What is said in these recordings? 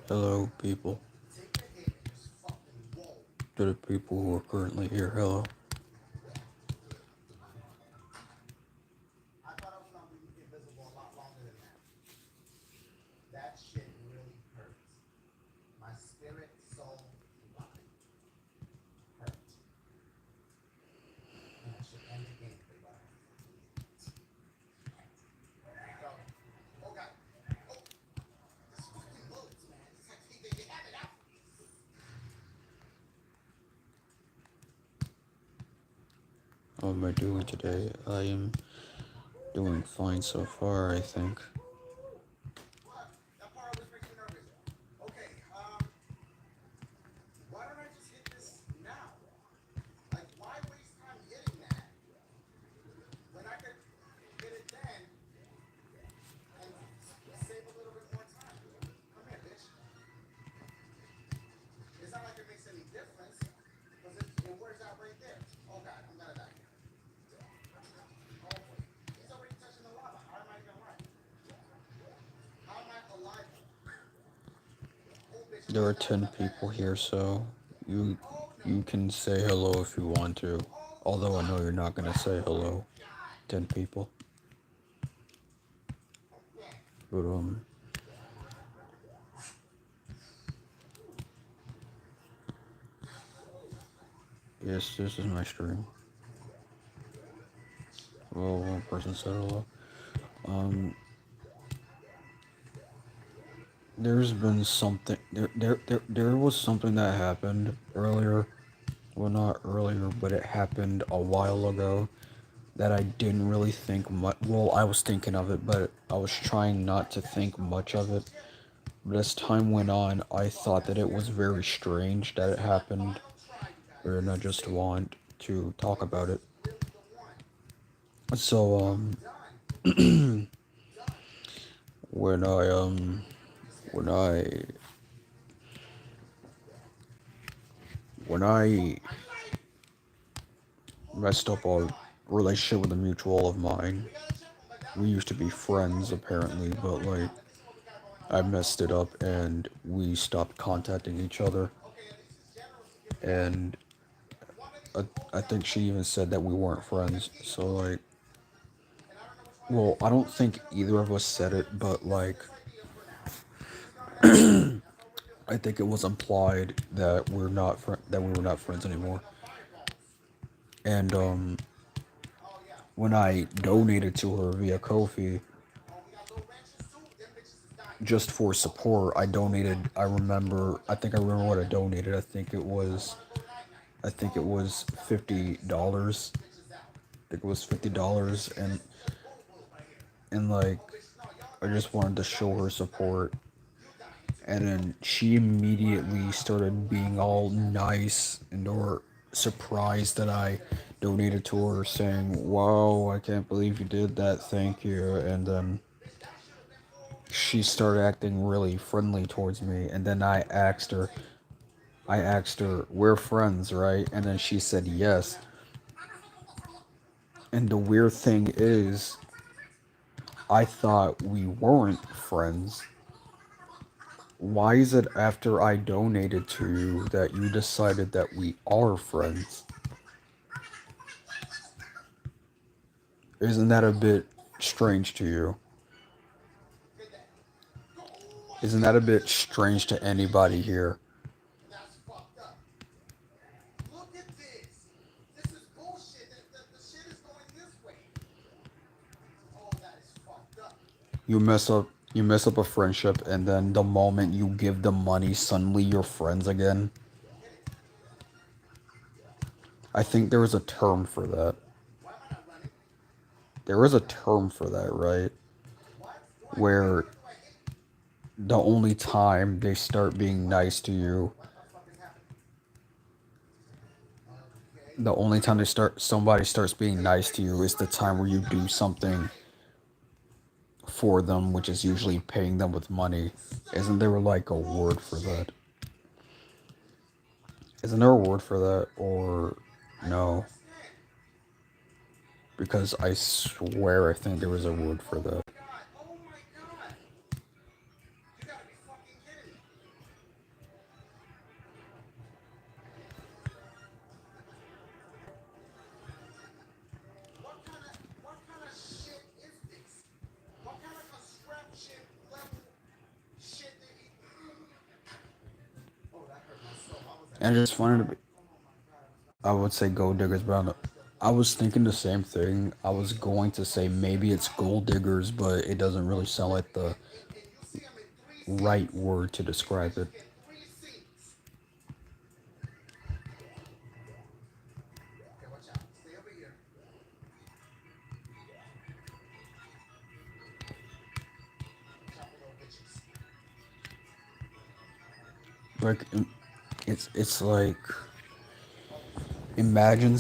Hello, people. To the people who are currently here, hello. How am I doing today? I am doing fine so far, I think. There are 10 people here, so you can say hello if you want to. Although I know you're not gonna say hello. 10 people. But yes, this is my stream. Well, one person said hello. Um there's been something there was something that happened earlier. Well, not earlier, but it happened a while ago that I didn't really think much. Well, I was thinking of it, but I was trying not to think much of it. But as time went on, I thought that it was very strange that it happened, and I just want to talk about it. So, when I, when I, when I messed up a relationship with a mutual of mine, we used to be friends apparently, but like, I messed it up and we stopped contacting each other. And I think she even said that we weren't friends. So like, well, I don't think either of us said it, but like, I think it was implied that that we were not friends anymore. And when I donated to her via Kofi, just for support, I donated. I remember. I think I remember what I donated. I think it was $50. I think it was $50, and like I just wanted to show her support. And then she immediately started being all nice and or surprised that I donated to her, saying, "Wow, I can't believe you did that. Thank you." And then she started acting really friendly towards me. And then I asked her, "We're friends, right?" And then she said yes. And the weird thing is, I thought we weren't friends. Why is it after I donated to you that you decided that we are friends? Isn't that a bit strange to you? Isn't that a bit strange to anybody here? You mess up a friendship and then the moment you give them money, suddenly you're friends again. I think there is a term for that. There is a term for that, right? Where the only time they start being nice to you, the only time somebody starts being nice to you is the time where you do something for them, which is usually paying them with money. Isn't there like a word for that? Isn't there a word for that? Or no? Because I swear I think there was a word for that. And I just wanted to be, I would say gold diggers, but I was thinking the same thing. I was going to say maybe it's gold diggers, but it doesn't really sound like the right word to describe it. Like it's like imagine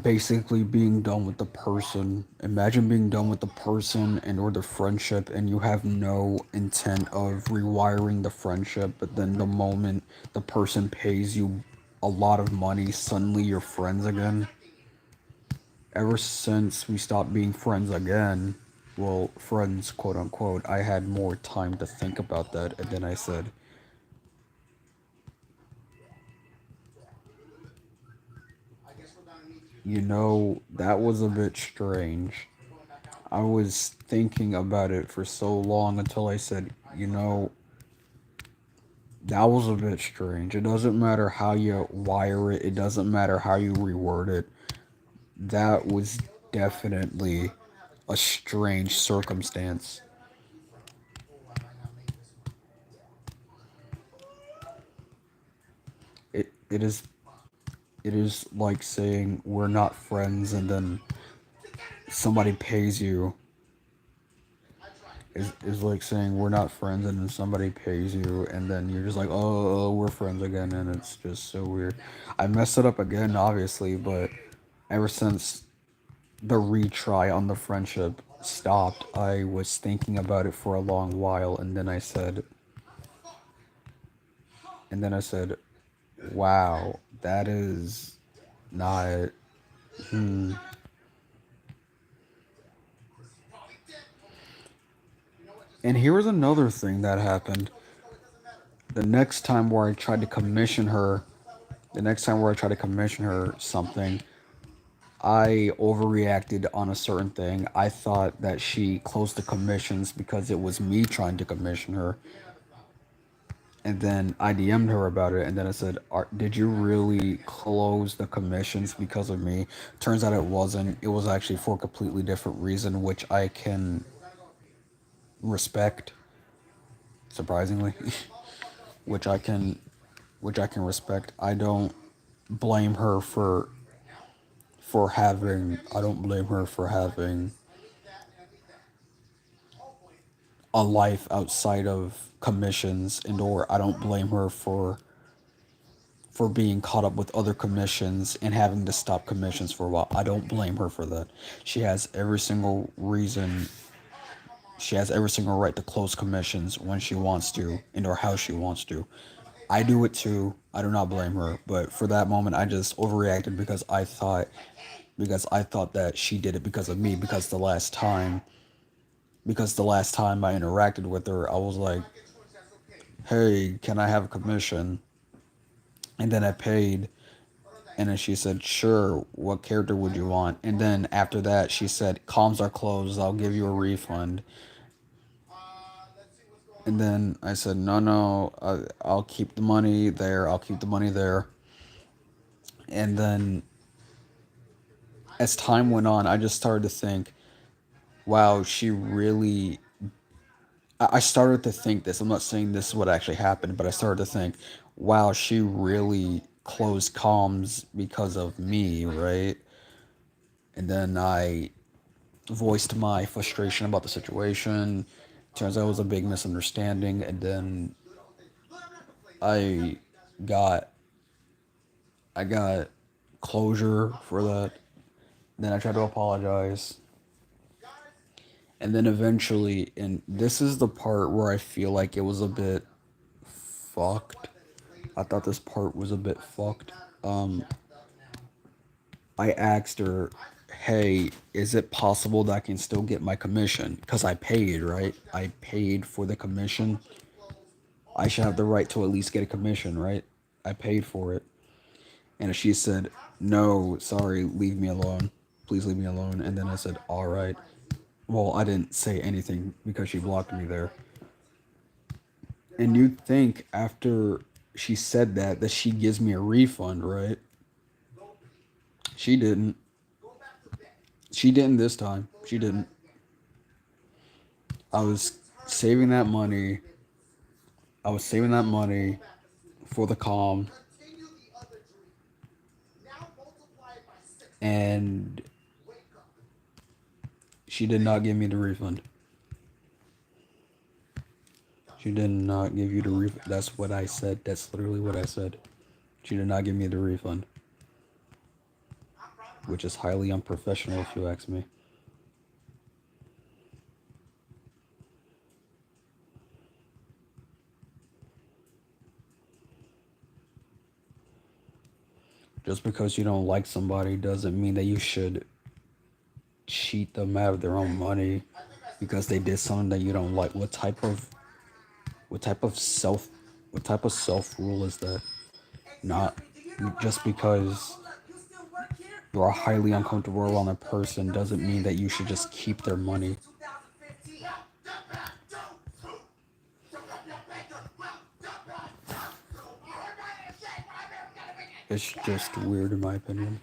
basically being done with the person. Imagine being done with the person and or the friendship, and you have no intent of rewiring the friendship, but then the moment the person pays you a lot of money, suddenly you're friends again. Ever since we stopped being friends again, well, friends, quote unquote, I had more time to think about that, and then I said, that was a bit strange. I was thinking about it for so long until I said, that was a bit strange. It doesn't matter how you wire it, it doesn't matter how you reword it. That was definitely a strange circumstance. It is like saying we're not friends and then somebody pays you. Is like saying we're not friends and then somebody pays you and then you're just like, oh, we're friends again, and it's just so weird. I messed it up again, obviously, but ever since the retry on the friendship stopped, I was thinking about it for a long while, and then I said, wow, that is not. Hmm. And here was another thing that happened. The next time where I tried to commission her, the next time where I tried to commission her something, I overreacted on a certain thing. I thought that she closed the commissions because it was me trying to commission her. And then I DM'd her about it, and then I said, did you really close the commissions because of me? Turns out it wasn't. It was actually for a completely different reason, which I can respect, surprisingly. which I can which I can respect. I don't blame her for having a life outside of commissions, and or I don't blame her for being caught up with other commissions and having to stop commissions for a while. I don't blame her for that. She has every single reason, she has every single right to close commissions when she wants to and or how she wants to. I do it too. I do not blame her, but for that moment I just overreacted because I thought that she did it because of me because the last time I interacted with her I was like, "Hey, can I have a commission?" And then I paid. And then she said, "Sure, what character would you want?" And then after that, she said, "Comms are closed, I'll give you a refund." And then I said, "No, no, I'll keep the money there, I'll keep the money there." And then as time went on, I just started to think, wow, she really. I started to think this. I'm not saying this is what actually happened, but I started to think, wow, she really closed comms because of me, right? And then I voiced my frustration about the situation. Turns out it was a big misunderstanding, and then I got I got closure for that. Then I tried to apologize, and then eventually, and this is the part where I feel like it was a bit fucked. I thought this part was a bit fucked. I asked her, "Hey, is it possible that I can still get my commission? Because I paid, right? I paid for the commission. I should have the right to at least get a commission, right? I paid for it." And she said, "No, sorry, leave me alone. Please leave me alone." And then I said, "All right." Well, I didn't say anything because she blocked me there. And you'd think after she said that she gives me a refund, right? She didn't. She didn't this time. She didn't. I was saving that money. I was saving that money for the calm, and she did not give me the refund. She did not give you the refund. That's what I said. That's literally what I said. She did not give me the refund, which is highly unprofessional if you ask me. Just because you don't like somebody doesn't mean that you should cheat them out of their own money because they did something that you don't like. What type of self what type of self rule is that? Not just because you're highly uncomfortable around a person doesn't mean that you should just keep their money. It's just weird in my opinion.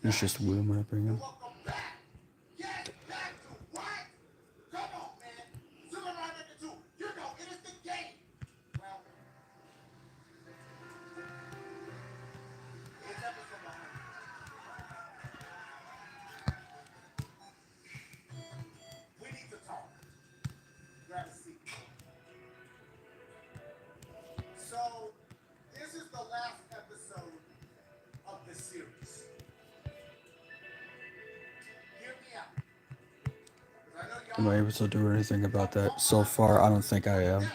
It's just weird in my opinion. Am I able to do anything about that? So far, I don't think I am.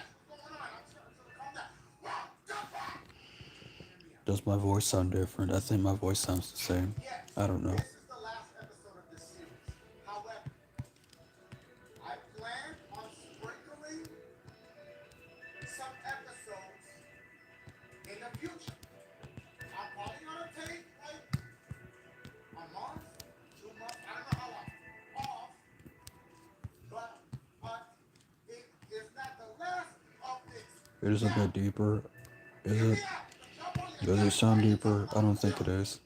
Does my voice sound different? I think my voice sounds the same. I don't know. It is a bit deeper. Is it? Does it sound deeper? I don't think it is.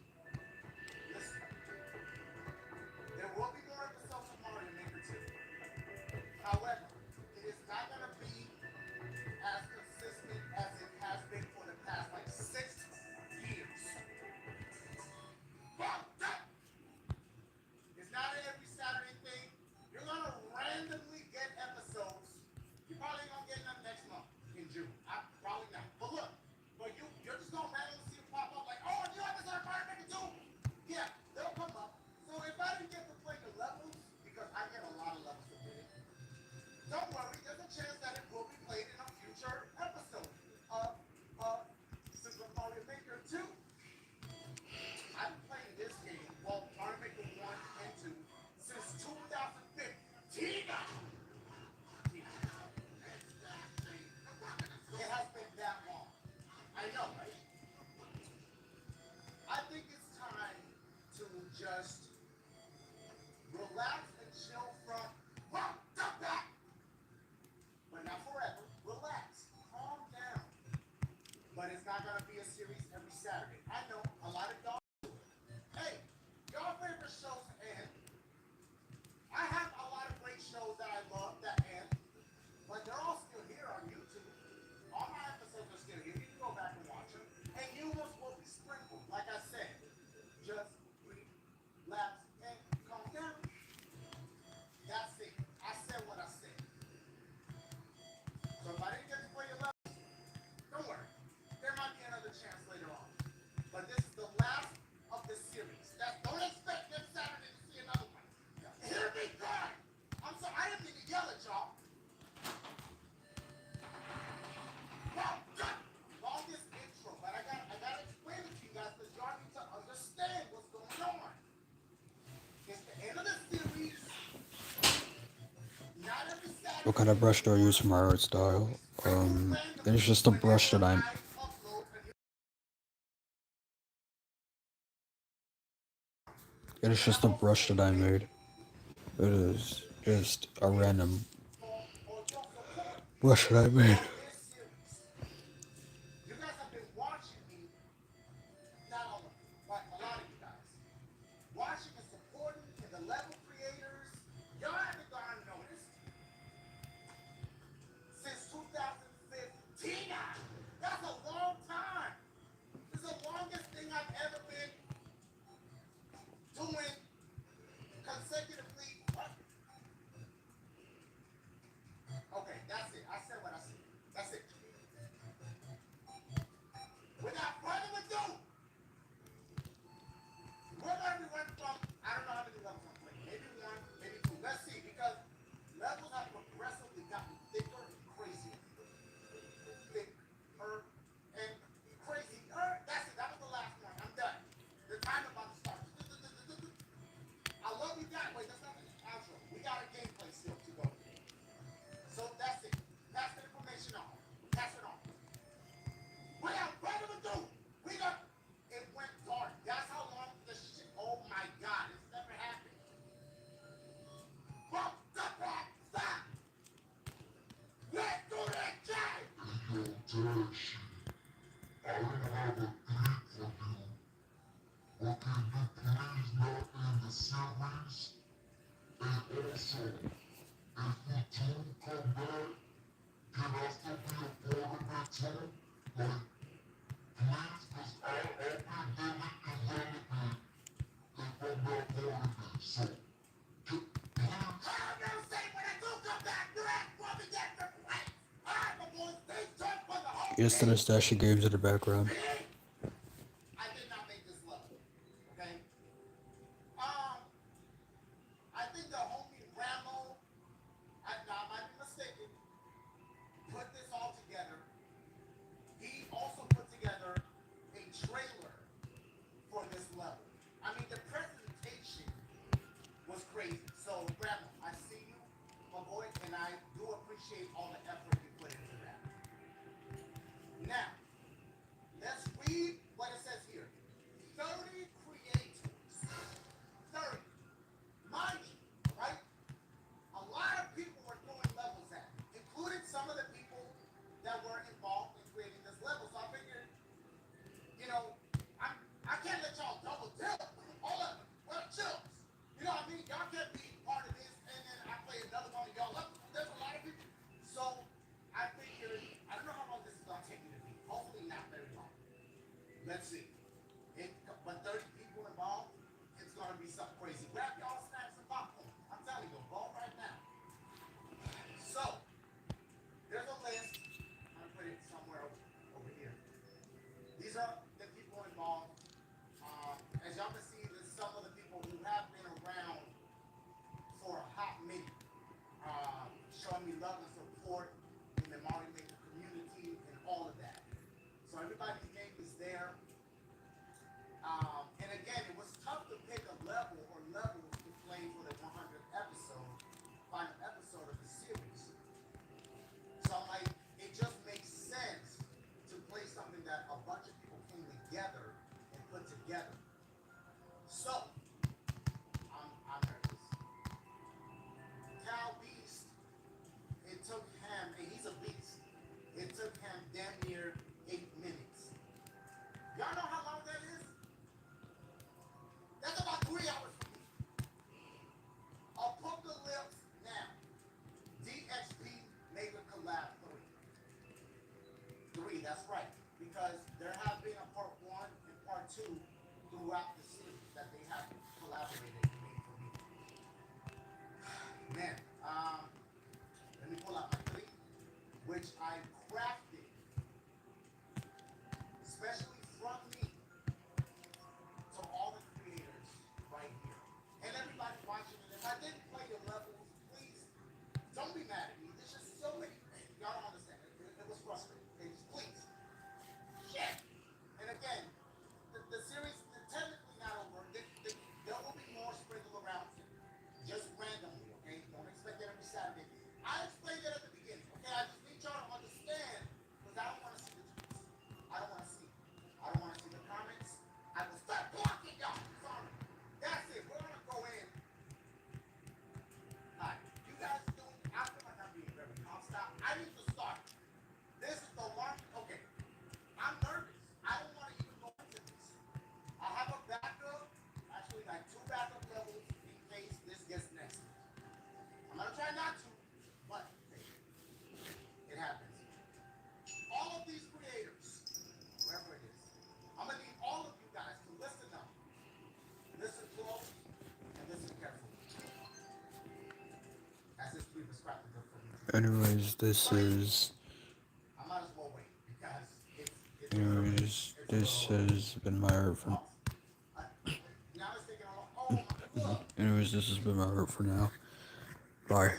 What kind of brush do I use for my art style? It's just a brush that I'm. It is just a brush that I made. It is just a random brush that I made. Yes, to the Nostalgia games in the background. Anyways, this has been my art for. Anyways, this has been my art for now. Bye.